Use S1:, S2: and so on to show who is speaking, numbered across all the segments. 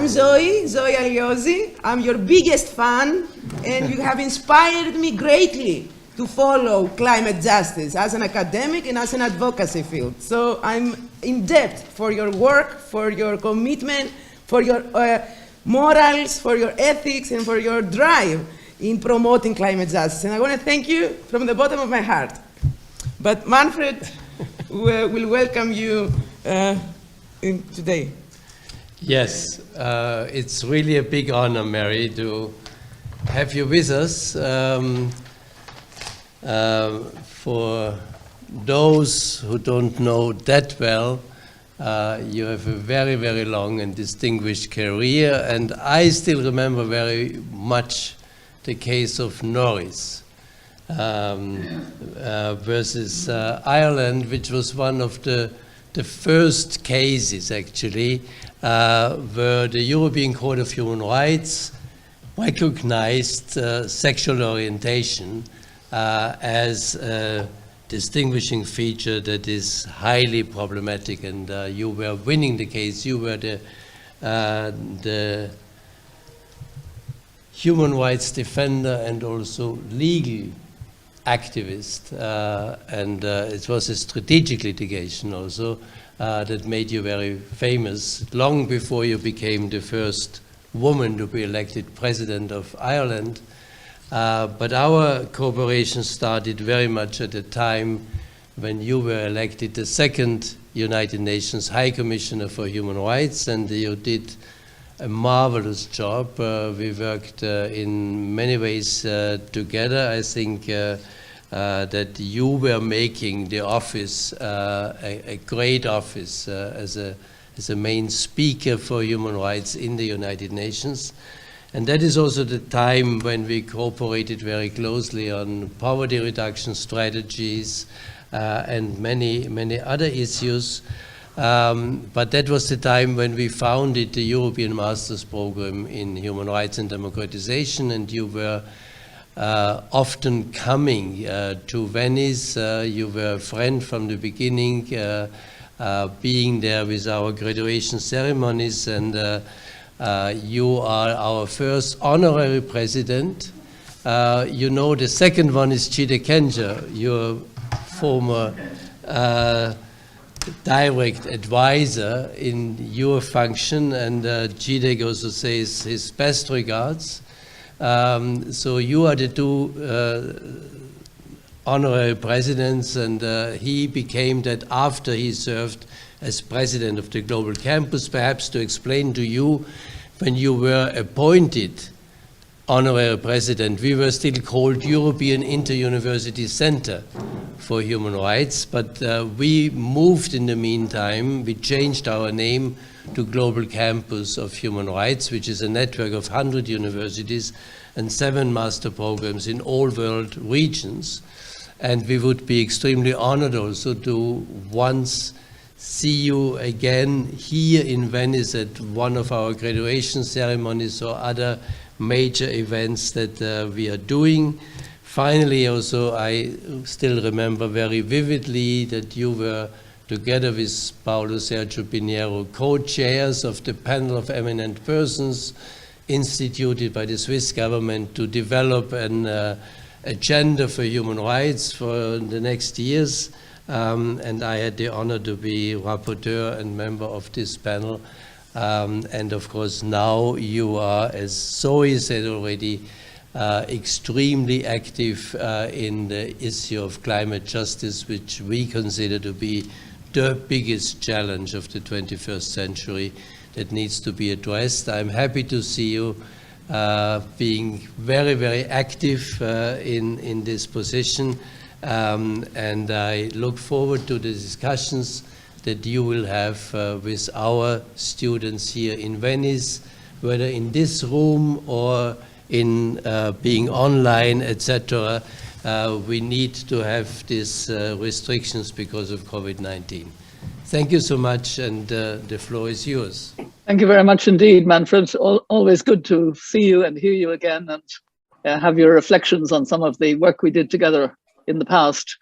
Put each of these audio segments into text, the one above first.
S1: I'm Zoi Aliozi. I'm your biggest fan, and you have inspired me greatly to follow climate justice as an academic and as an advocacy field. So I'm in debt for your work, for your commitment, for your morals, for your ethics, and for your drive in promoting climate justice. And I want to thank you from the bottom of my heart. But Manfred will welcome you today.
S2: Yes, it's really a big honor, Mary, to have you with us. For those who don't know that well, you have a very, very long and distinguished career, and I still remember very much the case of Norris versus Ireland, which was one of the first cases, actually, where the European Court of Human Rights recognized sexual orientation as a distinguishing feature that is highly problematic, and you were winning the case. You were the human rights defender and also legal activist, and it was a strategic litigation also that made you very famous long before you became the first woman to be elected president of Ireland. But our cooperation started very much at the time when you were elected the second United Nations High Commissioner for Human Rights, and you did a marvelous job. We worked in many ways together. I think that you were making the office a great office as a main speaker for human rights in the United Nations. And that is also the time when we cooperated very closely on poverty reduction strategies and many other issues. But that was the time when we founded the European Master's Program in Human Rights and Democratization, and you were often coming to Venice. You were a friend from the beginning, being there with our graduation ceremonies, and you are our first honorary president. You know, the second one is Jide Kenja, your former direct advisor in your function, and Jide also says his best regards. So you are the two honorary presidents, and he became that after he served as president of the Global Campus. Perhaps to explain to you, when you were appointed honorary president, we were still called European Inter-University Center for Human Rights, but we moved in the meantime. We changed our name to Global Campus of Human Rights, which is a network of 100 universities and 7 master programs in all world regions. And we would be extremely honored also to once see you again here in Venice at one of our graduation ceremonies or other major events that we are doing. Finally, also, I still remember very vividly that you were, together with Paulo Sergio Pinheiro, co-chairs of the panel of eminent persons instituted by the Swiss government to develop an agenda for human rights for the next years. And I had the honor to be rapporteur and member of this panel. And of course, now you are, as Zoe said already, extremely active in the issue of climate justice, which we consider to be the biggest challenge of the 21st century that needs to be addressed. I'm happy to see you being very, very active in this position. And I look forward to the discussions that you will have with our students here in Venice, whether in this room or in being online, etc. We need to have these restrictions because of COVID-19. Thank you so much, and the floor is yours.
S3: Thank you very much indeed, Manfred. Always good to see you and hear you again, and have your reflections on some of the work we did together in the past.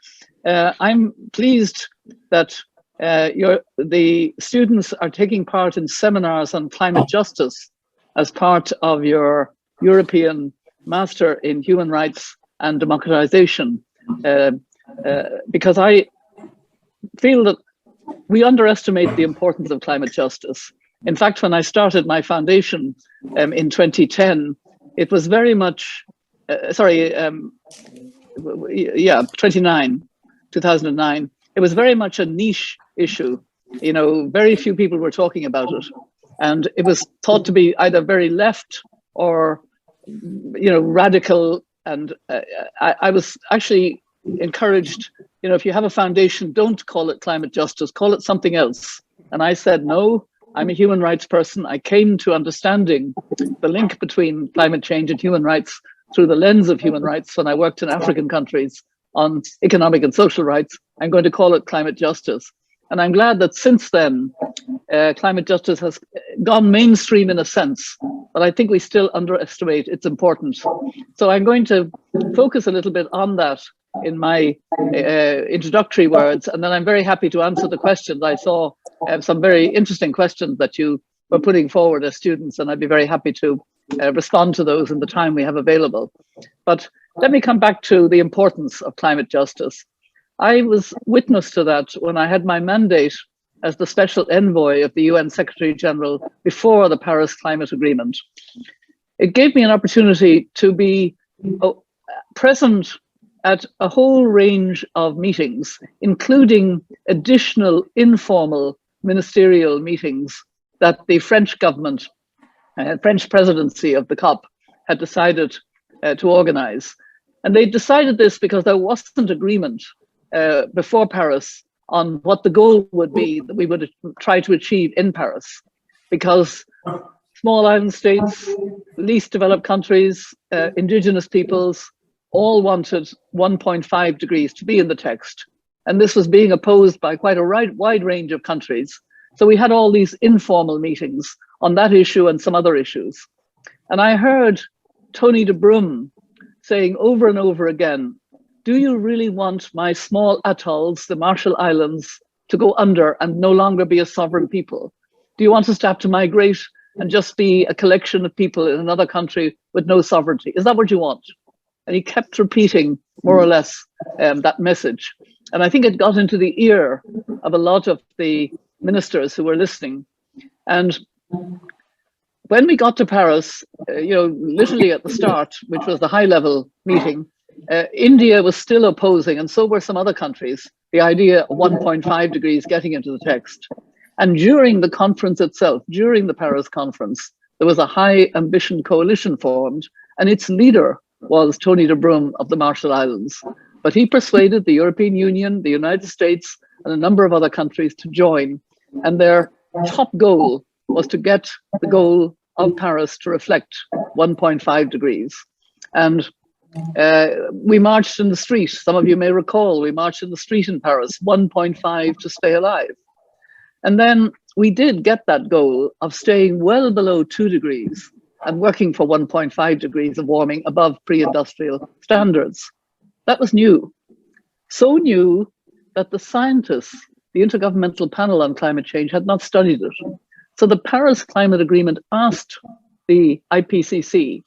S3: I'm pleased that the students are taking part in seminars on climate justice as part of your European Master in Human Rights and Democratization, because I feel that we underestimate the importance of climate justice. In fact, when I started my foundation in 2010, it was very much, 2009, it was very much a niche issue. You know, very few people were talking about it. And it was thought to be either very left or, you know, radical. And I was actually encouraged, you know, if you have a foundation, don't call it climate justice, call it something else. And I said, no, I'm a human rights person. I came to understanding the link between climate change and human rights through the lens of human rights when I worked in African countries on economic and social rights. I'm going to call it climate justice. And I'm glad that since then, climate justice has gone mainstream in a sense, but I think we still underestimate its importance. So I'm going to focus a little bit on that in my introductory words, and then I'm very happy to answer the questions. I saw some very interesting questions that you were putting forward as students, and I'd be very happy to respond to those in the time we have available. But let me come back to the importance of climate justice. I was witness to that when I had my mandate as the special envoy of the UN Secretary General before the Paris Climate Agreement. It gave me an opportunity to be present at a whole range of meetings, including additional informal ministerial meetings that the French government, French presidency of the COP had decided to organize. And they decided this because there wasn't agreement before Paris on what the goal would be that we would try to achieve in Paris, because small island states, least developed countries, indigenous peoples, all wanted 1.5 degrees to be in the text. And this was being opposed by quite a wide range of countries. So we had all these informal meetings on that issue and some other issues. And I heard Tony de Brum saying over and over again, do you really want my small atolls, the Marshall Islands, to go under and no longer be a sovereign people? Do you want us to have to migrate and just be a collection of people in another country with no sovereignty? Is that what you want? And he kept repeating more or less that message. And I think it got into the ear of a lot of the ministers who were listening. And when we got to Paris, you know, literally at the start, which was the high level meeting, India was still opposing, and so were some other countries, the idea of 1.5 degrees getting into the text. And during the conference itself, during the Paris conference, there was a high ambition coalition formed, and its leader was Tony de Brum of the Marshall Islands. But he persuaded the European Union, the United States, and a number of other countries to join. And their top goal was to get the goal of Paris to reflect 1.5 degrees. And we marched in the street. Some of you may recall, we marched in the street in Paris, 1.5 to stay alive. And then we did get that goal of staying well below 2 degrees and working for 1.5 degrees of warming above pre-industrial standards. That was new. So new that the scientists, the Intergovernmental Panel on Climate Change, had not studied it. So the Paris Climate Agreement asked the IPCC,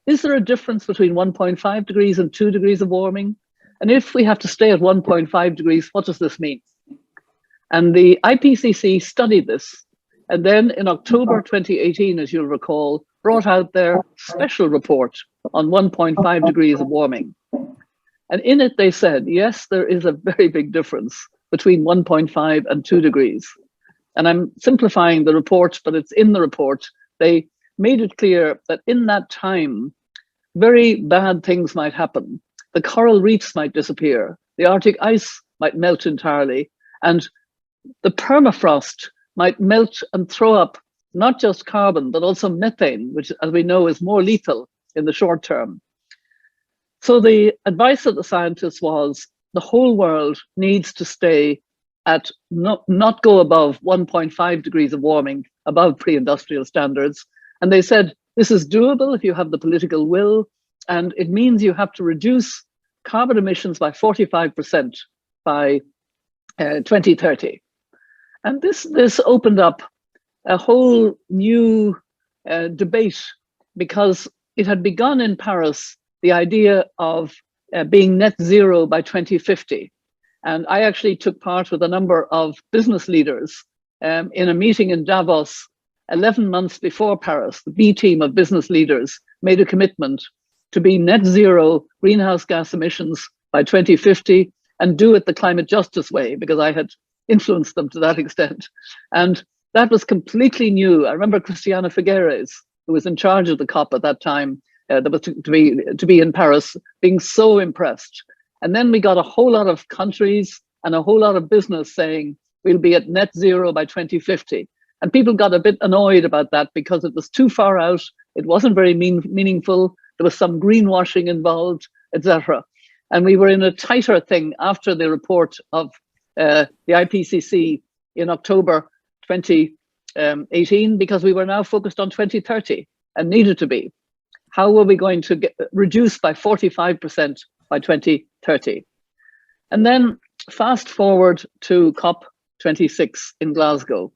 S3: is there a difference between 1.5 degrees and 2 degrees of warming? And if we have to stay at 1.5 degrees, what does this mean? And the IPCC studied this. And then in October 2018, as you'll recall, brought out their special report on 1.5 degrees of warming. And in it, they said, yes, there is a very big difference between 1.5 and 2 degrees. And I'm simplifying the report, but it's in the report. They made it clear that in that time, very bad things might happen. The coral reefs might disappear. The Arctic ice might melt entirely. And the permafrost might melt and throw up not just carbon, but also methane, which, as we know, is more lethal in the short term. So the advice of the scientists was the whole world needs to stay at not go above 1.5 degrees of warming above pre-industrial standards. And they said, this is doable if you have the political will, and it means you have to reduce carbon emissions by 45% by 2030. And this opened up a whole new debate, because it had begun in Paris, the idea of being net zero by 2050. And I actually took part with a number of business leaders in a meeting in Davos 11 months before Paris. The B team of business leaders made a commitment to be net zero greenhouse gas emissions by 2050 and do it the climate justice way, because I had influenced them to that extent. And that was completely new. I remember Christiana Figueres, who was in charge of the COP at that time, that was to be in Paris, being so impressed. And then we got a whole lot of countries and a whole lot of business saying we'll be at net zero by 2050. And people got a bit annoyed about that because it was too far out. It wasn't very meaningful. There was some greenwashing involved, etc. And we were in a tighter thing after the report of the IPCC in October 2018, because we were now focused on 2030 and needed to be. How were we going to reduce by 45% by 2030? And then fast forward to COP26 in Glasgow.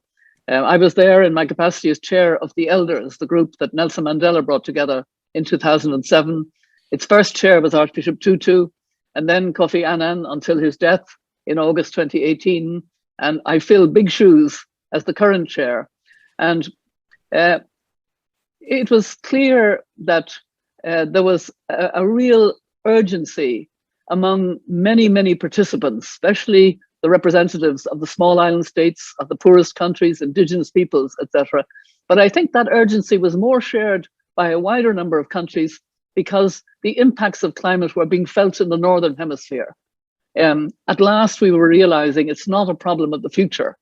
S3: I was there in my capacity as chair of the Elders, the group that Nelson Mandela brought together in 2007. Its first chair was Archbishop Tutu, and then Kofi Annan until his death in August 2018. And I fill big shoes as the current chair. And it was clear that there was a real urgency among many, many participants, especially the representatives of the small island states, of the poorest countries, indigenous peoples, etc. But I think that urgency was more shared by a wider number of countries because the impacts of climate were being felt in the Northern Hemisphere. At last, we were realizing it's not a problem of the future.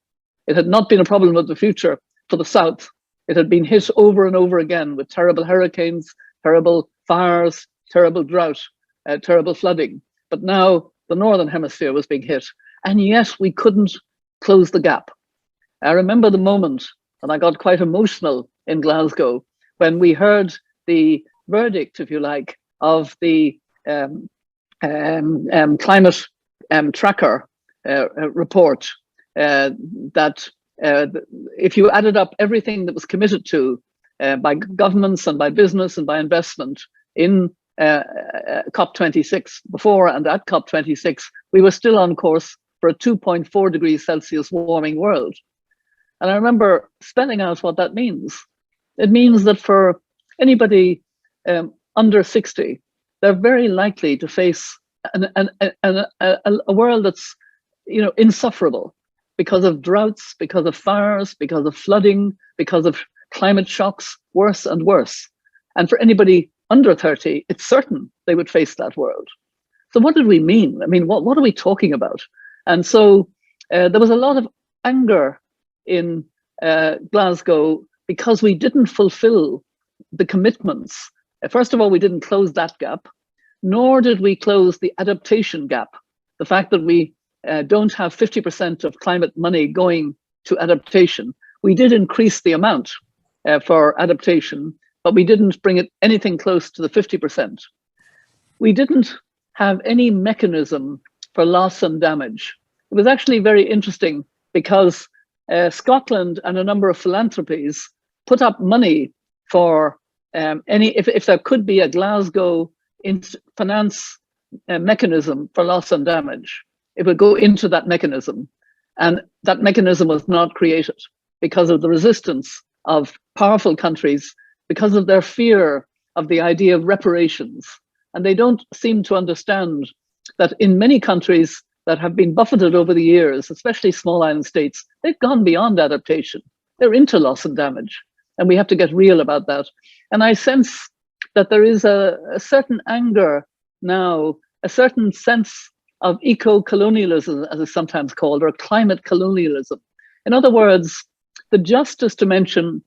S3: It had not been a problem of the future for the South. It had been hit over and over again with terrible hurricanes, terrible fires, terrible drought, terrible flooding. But now the Northern Hemisphere was being hit, and yet we couldn't close the gap. I remember the moment, and I got quite emotional in Glasgow, when we heard the verdict, if you like, of the climate tracker report, that if you added up everything that was committed to by governments and by business and by investment in COP26, before and at COP26, we were still on course for a 2.4 degrees Celsius warming world. And I remember spelling out what that means. It means that for anybody under 60, they're very likely to face a world that's, insufferable because of droughts, because of fires, because of flooding, because of climate shocks, worse and worse. And for anybody under 30, it's certain they would face that world. So what did we mean? I mean, what are we talking about? And so there was a lot of anger in Glasgow because we didn't fulfill the commitments. First of all, we didn't close that gap, nor did we close the adaptation gap. The fact that we don't have 50% of climate money going to adaptation. We did increase the amount for adaptation, but we didn't bring it anything close to the 50%. We didn't have any mechanism for loss and damage. It was actually very interesting because Scotland and a number of philanthropies put up money for if there could be a Glasgow finance mechanism for loss and damage, it would go into that mechanism. And that mechanism was not created because of the resistance of powerful countries, because of their fear of the idea of reparations. And they don't seem to understand that in many countries that have been buffeted over the years, especially small island states, they've gone beyond adaptation. They're into loss and damage. And we have to get real about that. And I sense that there is a certain anger now, a certain sense of eco-colonialism, as it's sometimes called, or climate colonialism. In other words, the justice dimension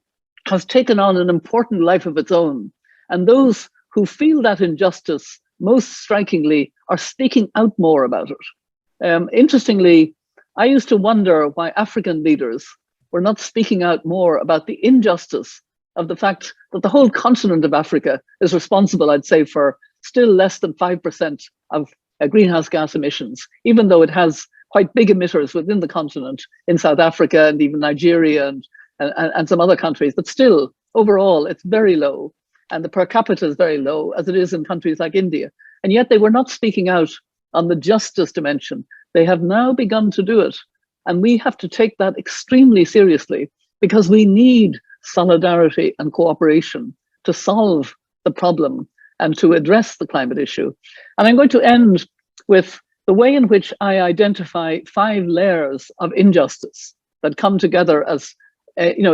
S3: has taken on an important life of its own. And those who feel that injustice most strikingly are speaking out more about it. Interestingly, I used to wonder why African leaders were not speaking out more about the injustice of the fact that the whole continent of Africa is responsible, I'd say, for still less than 5% of greenhouse gas emissions, even though it has quite big emitters within the continent, in South Africa and even Nigeria and and some other countries, but still, overall, it's very low. And the per capita is very low, as it is in countries like India. And yet they were not speaking out on the justice dimension. They have now begun to do it. And we have to take that extremely seriously, because we need solidarity and cooperation to solve the problem and to address the climate issue. And I'm going to end with the way in which I identify 5 layers of injustice that come together as,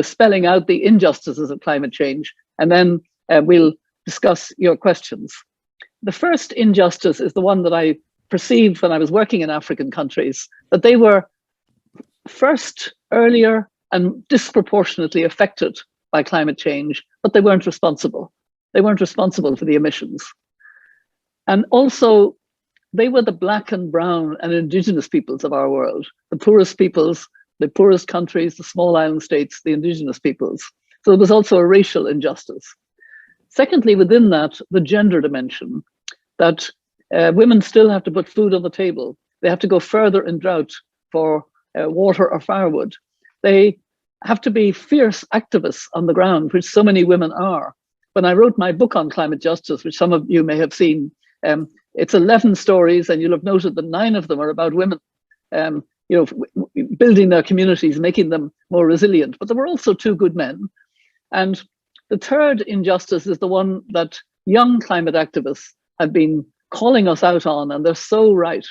S3: spelling out the injustices of climate change. And then we'll discuss your questions. The first injustice is the one that I perceived when I was working in African countries, that they were first, earlier, and disproportionately affected by climate change, but they weren't responsible. They weren't responsible for the emissions. And also, they were the black and brown and indigenous peoples of our world, the poorest peoples, the poorest countries, the small island states, the indigenous peoples. So there was also a racial injustice. Secondly, within that, the gender dimension, that women still have to put food on the table. They have to go further in drought for water or firewood. They have to be fierce activists on the ground, which so many women are. When I wrote my book on climate justice, which some of you may have seen, it's 11 stories, and you'll have noted that 9 of them are about women, building their communities, making them more resilient. But there were also 2 good men. And the third injustice is the one that young climate activists have been calling us out on, and they're so right.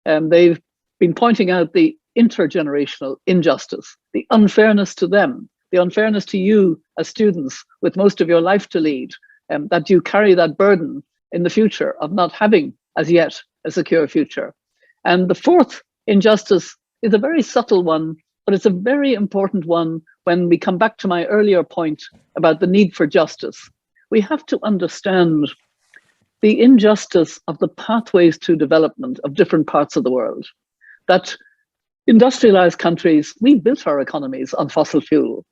S3: They've been pointing out the intergenerational injustice, the unfairness to them, the unfairness to you as students with most of your life to lead, that you carry that burden in the future of not having as yet a secure future. And the fourth injustice is a very subtle one, but it's a very important one when we come back to my earlier point about the need for justice. We have to understand the injustice of the pathways to development of different parts of the world. That industrialized countries, we built our economies on fossil fuel.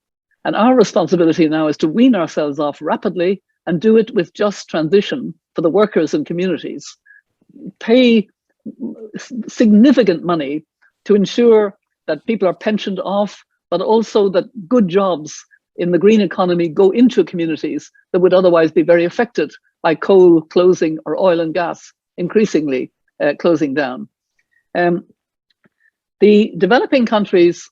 S3: And our responsibility now is to wean ourselves off rapidly and do it with just transition for the workers and communities. Pay significant money to ensure that people are pensioned off, but also that good jobs in the green economy go into communities that would otherwise be very affected by coal closing or oil and gas increasingly closing down. The developing countries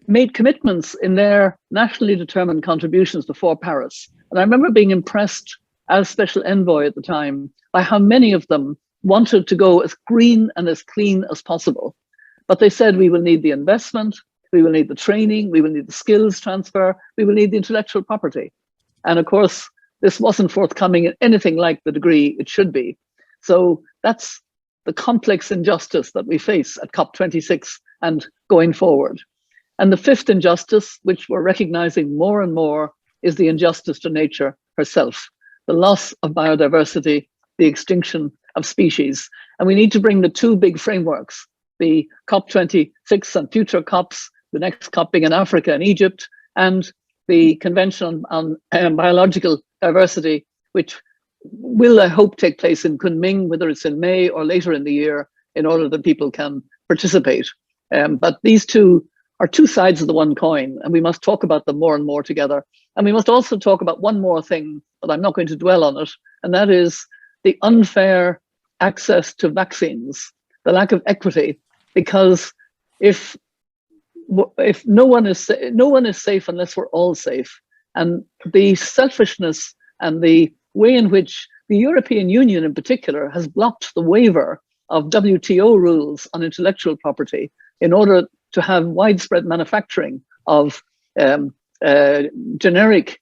S3: made commitments in their nationally determined contributions before Paris. And I remember being impressed as special envoy at the time by how many of them wanted to go as green and as clean as possible. But they said, we will need the investment, we will need the training, we will need the skills transfer, we will need the intellectual property. And of course, this wasn't forthcoming in anything like the degree it should be. So that's the complex injustice that we face at COP26 and going forward. And the fifth injustice, which we're recognizing more and more, is the injustice to nature herself, the loss of biodiversity, the extinction of species. And we need to bring the 2 big frameworks, the COP26 and future COPs, the next COP being in Africa and Egypt, and the Convention on Biological Diversity, which will, I hope, take place in Kunming, whether it's in May or later in the year, in order that people can participate. But these 2 are 2 sides of the one coin, and we must talk about them more and more together. And we must also talk about one more thing, but I'm not going to dwell on it, and that is the unfair access to vaccines, the lack of equity, because if no one is safe unless we're all safe. And the selfishness and the way in which the European Union in particular has blocked the waiver of WTO rules on intellectual property in order to have widespread manufacturing of generic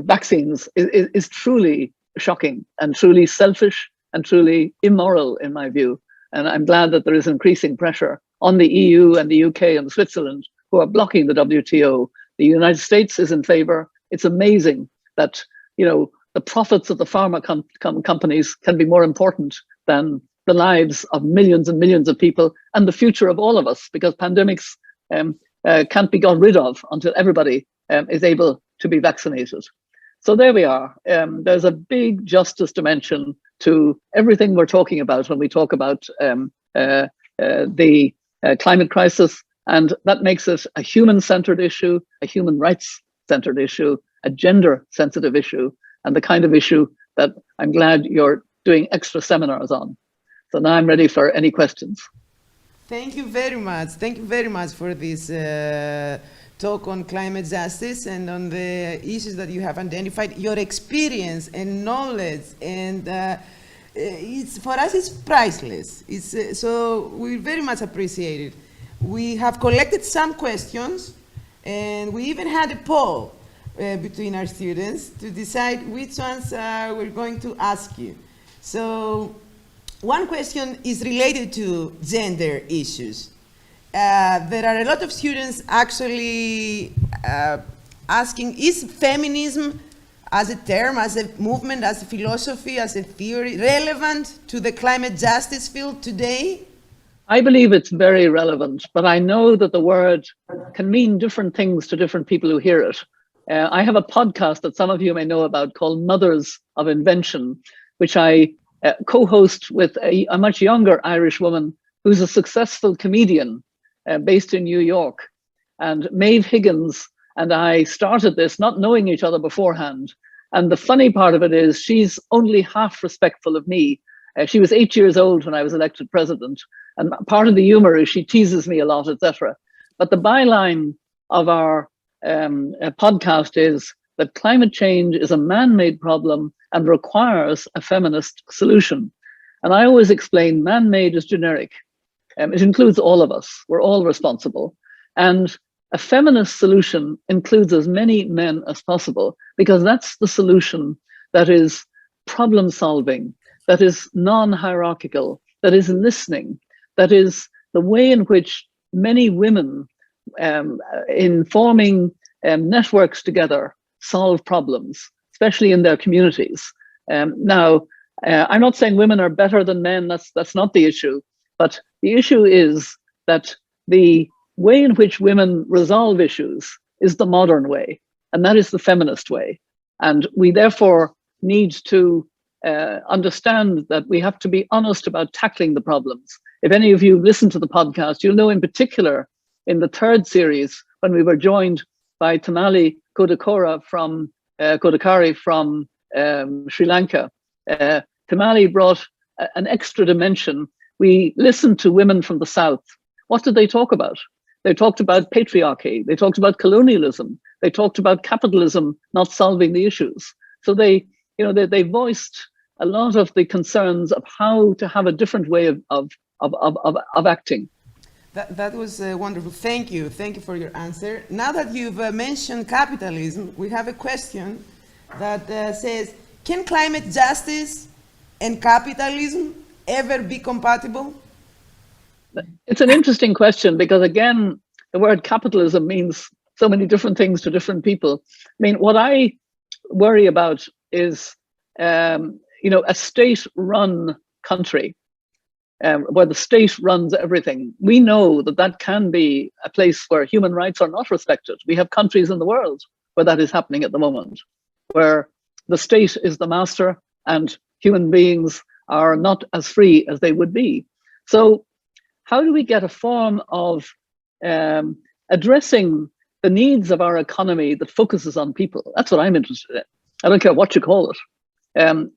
S3: vaccines is truly shocking and truly selfish and truly immoral in my view. And I'm glad that there is increasing pressure on the EU and the UK and Switzerland who are blocking the WTO. The United States is in favor. It's amazing that, the profits of the pharma companies can be more important than the lives of millions and millions of people and the future of all of us, because pandemics can't be got rid of until everybody is able to be vaccinated. So there we are. There's a big justice dimension to everything we're talking about when we talk about the climate crisis, and that makes it a human-centered issue, a human rights-centered issue, a gender-sensitive issue, and the kind of issue that I'm glad you're doing extra seminars on. So now I'm ready for any questions.
S1: Thank you very much. Thank you very much for this talk on climate justice and on the issues that you have identified. Your experience and knowledge, and it's, for us, it's priceless. So we very much appreciate it. We have collected some questions, and we even had a poll between our students to decide which ones we're going to ask you. So one question is related to gender issues. There are a lot of students actually asking, is feminism as a term, as a movement, as a philosophy, as a theory, relevant to the climate justice field today?
S3: I believe it's very relevant, but I know that the word can mean different things to different people who hear it. I have a podcast that some of you may know about called Mothers of Invention, which I co-host with a much younger Irish woman who's a successful comedian based in New York. And Maeve Higgins and I started this not knowing each other beforehand. And the funny part of it is she's only half respectful of me. She was 8 years old when I was elected president. And part of the humor is she teases me a lot, etc. But the byline of our podcast is that climate change is a man-made problem and requires a feminist solution. And I always explain man-made is generic. It includes all of us. We're all responsible. And a feminist solution includes as many men as possible, because that's the solution that is problem solving, that is non-hierarchical, that is listening, that is the way in which many women in forming networks together solve problems, especially in their communities. Now, I'm not saying women are better than men, that's not the issue, but the issue is that the way in which women resolve issues is the modern way, and that is the feminist way. And we therefore need to understand that we have to be honest about tackling the problems. If any of you listen to the podcast, you'll know in particular in the third series, when we were joined by Tamali Kodakari from Sri Lanka. Tamali brought an extra dimension. We listened to women from the South. What did they talk about? They talked about patriarchy. They talked about colonialism. They talked about capitalism not solving the issues. So they voiced a lot of the concerns of how to have a different way of acting.
S1: That was wonderful. Thank you. Thank you for your answer. Now that you've mentioned capitalism, we have a question that says, can climate justice and capitalism ever be compatible?
S3: It's an interesting question, because again, the word capitalism means so many different things to different people. I mean, what I worry about is, a state-run country where the state runs everything. We know that that can be a place where human rights are not respected. We have countries in the world where that is happening at the moment, where the state is the master and human beings are not as free as they would be. So how do we get a form of addressing the needs of our economy that focuses on people? That's what I'm interested in. I don't care what you call it. And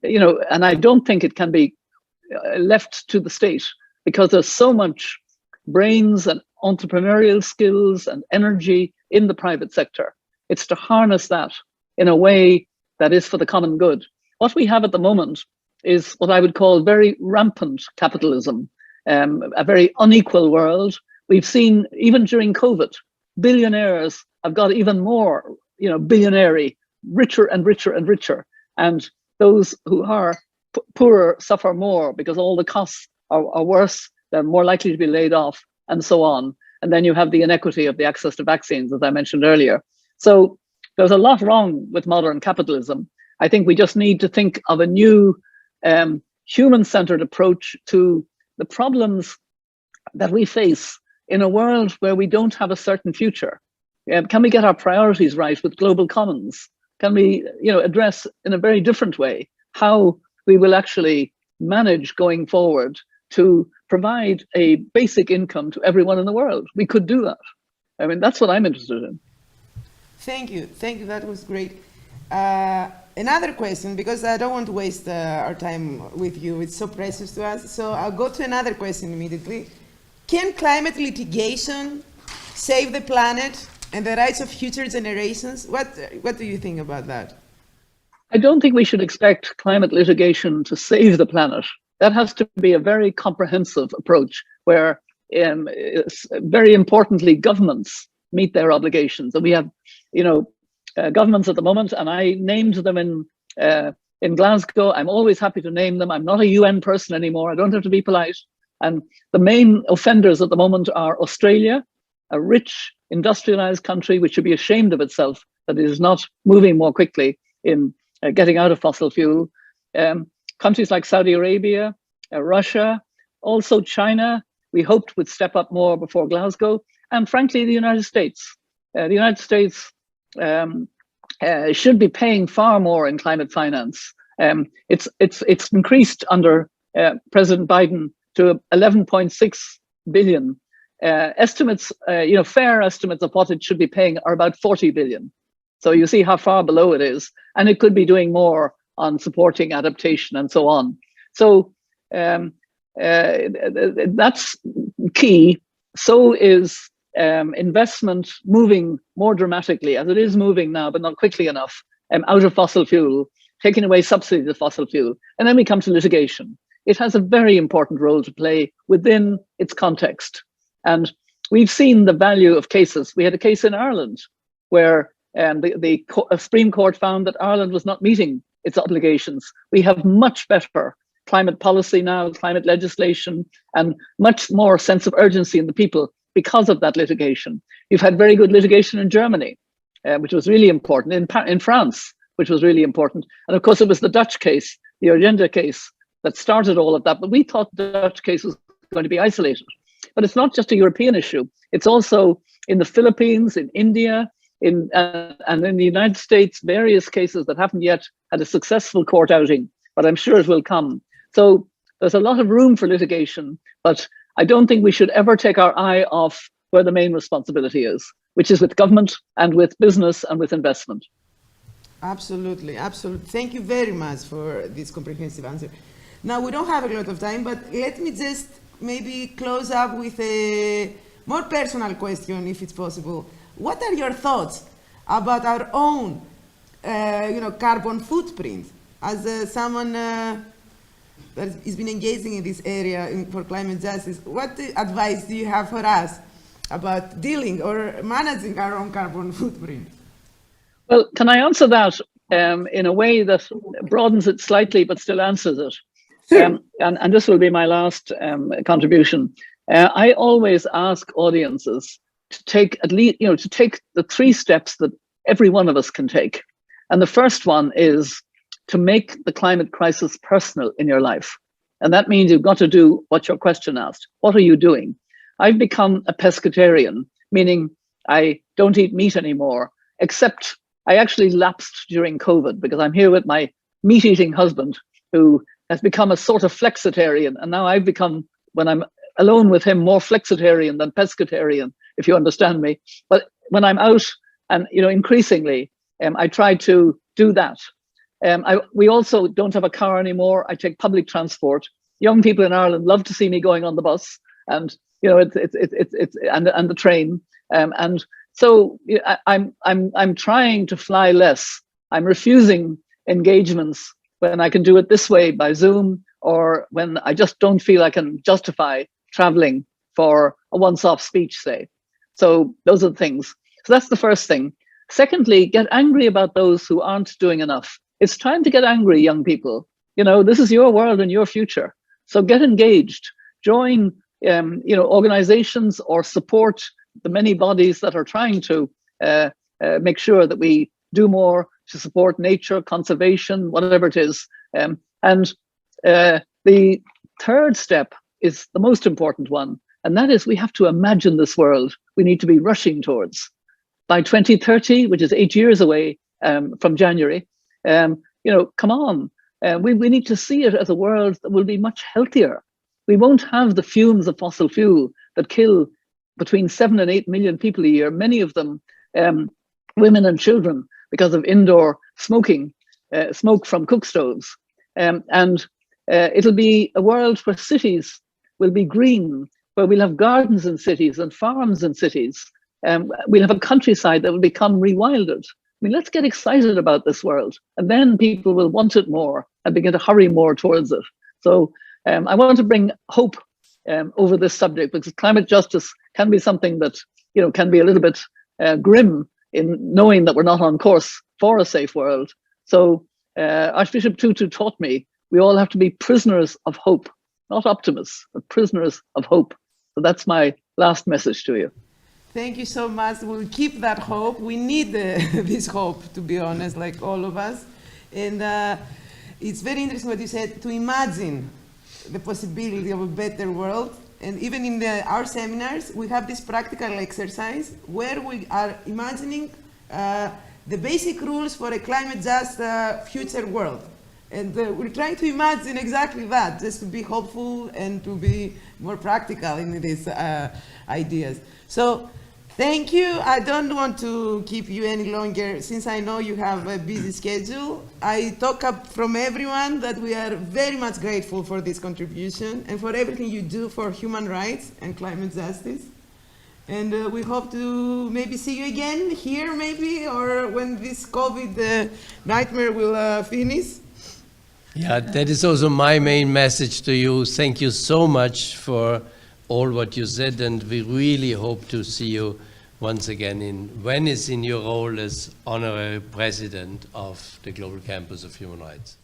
S3: I don't think it can be left to the state, because there's so much brains and entrepreneurial skills and energy in the private sector. It's to harness that in a way that is for the common good. What we have at the moment is what I would call very rampant capitalism, a very unequal world. We've seen, even during COVID, billionaires have got even more, billionaire, richer and richer and richer. And those who are poorer suffer more because all the costs are worse, they're more likely to be laid off, and so on. And then you have the inequity of the access to vaccines, as I mentioned earlier. So there's a lot wrong with modern capitalism. I think we just need to think of a new human-centered approach to the problems that we face in a world where we don't have a certain future. Can we get our priorities right with global commons? Can we address in a very different way how we will actually manage going forward to provide a basic income to everyone in the world. We could do that. I mean, that's what I'm interested in.
S1: Thank you. Thank you. That was great. Another question, because I don't want to waste our time with you. It's so precious to us. So I'll go to another question immediately. Can climate litigation save the planet and the rights of future generations? What do you think about that?
S3: I don't think we should expect climate litigation to save the planet. That has to be a very comprehensive approach where, very importantly, governments meet their obligations. And we have, governments at the moment, and I named them in Glasgow. I'm always happy to name them. I'm not a UN person anymore. I don't have to be polite. And the main offenders at the moment are Australia, a rich, industrialized country which should be ashamed of itself that it is not moving more quickly in getting out of fossil fuel. Countries like Saudi Arabia, Russia, also China, we hoped would step up more before Glasgow, and frankly, the United States. The United States should be paying far more in climate finance. It's increased under President Biden to 11.6 billion. Estimates, fair estimates of what it should be paying are about 40 billion. So you see how far below it is, and it could be doing more on supporting adaptation and so on. So that's key. So is investment moving more dramatically, as it is moving now, but not quickly enough, out of fossil fuel, taking away subsidies of fossil fuel. And then we come to litigation. It has a very important role to play within its context. And we've seen the value of cases. We had a case in Ireland where the Supreme Court found that Ireland was not meeting its obligations. We have much better climate policy now, climate legislation, and much more sense of urgency in the people because of that litigation. You've had very good litigation in Germany, which was really important, in France, which was really important. And of course, it was the Dutch case, the Urgenda case, that started all of that. But we thought the Dutch case was going to be isolated. But it's not just a European issue. It's also in the Philippines, in India, and in the United States, various cases that haven't yet had a successful court outing, but I'm sure it will come. So there's a lot of room for litigation, but I don't think we should ever take our eye off where the main responsibility is, which is with government and with business and with investment.
S1: Absolutely, absolutely. Thank you very much for this comprehensive answer. Now, we don't have a lot of time, but let me just maybe close up with a more personal question, if it's possible. What are your thoughts about our own, carbon footprint? As someone that has been engaging in this area for climate justice, what advice do you have for us about dealing or managing our own carbon footprint?
S3: Well, can I answer that in a way that broadens it slightly but still answers it?
S1: Sure.
S3: And this will be my last contribution. I always ask audiences to take at least, to take the 3 steps that every one of us can take. And the first one is to make the climate crisis personal in your life. And that means you've got to do what your question asked. What are you doing? I've become a pescatarian, meaning I don't eat meat anymore, except I actually lapsed during COVID because I'm here with my meat-eating husband who has become a sort of flexitarian. And now I've become, when I'm alone with him, more flexitarian than pescatarian, if you understand me. But when I'm out and, increasingly, I try to do that. We also don't have a car anymore. I take public transport. Young people in Ireland love to see me going on the bus and, and the train. And so I'm trying to fly less. I'm refusing engagements when I can do it this way by Zoom, or when I just don't feel I can justify traveling for a once-off speech, say. So those are the things. So that's the first thing. Secondly, get angry about those who aren't doing enough. It's time to get angry, young people. This is your world and your future. So get engaged. Join, organizations or support the many bodies that are trying to make sure that we do more to support nature, conservation, whatever it is. And the third step is the most important one. And that is we have to imagine this world we need to be rushing towards. By 2030, which is 8 years away from January, come on. We need to see it as a world that will be much healthier. we won't have the fumes of fossil fuel that kill between 7 and 8 million people a year, many of them women and children, because of indoor smoking, smoke from cook stoves. It'll be a world where cities will be green, where we'll have gardens in cities and farms in cities. We'll have a countryside that will become rewilded. I mean, let's get excited about this world, and then people will want it more and begin to hurry more towards it. So I want to bring hope over this subject, because climate justice can be something that, you know, can be a little bit grim in knowing that we're not on course for a safe world. So Archbishop Tutu taught me we all have to be prisoners of hope, not optimists, but prisoners of hope. So that's my last message to you.
S1: Thank you so much. We'll keep that hope. We need this hope, to be honest, like all of us. And it's very interesting what you said, to imagine the possibility of a better world. And even in our seminars, we have this practical exercise where we are imagining the basic rules for a climate just future world. And we're trying to imagine exactly that, just to be hopeful and to be more practical in these ideas. So thank you. I don't want to keep you any longer, since I know you have a busy schedule. I talk up from everyone that we are very much grateful for this contribution and for everything you do for human rights and climate justice. And we hope to maybe see you again here, maybe, or when this COVID nightmare will finish.
S2: Yeah, that is also my main message to you. Thank you so much for all what you said, and we really hope to see you once again in Venice in your role as honorary president of the Global Campus of Human Rights.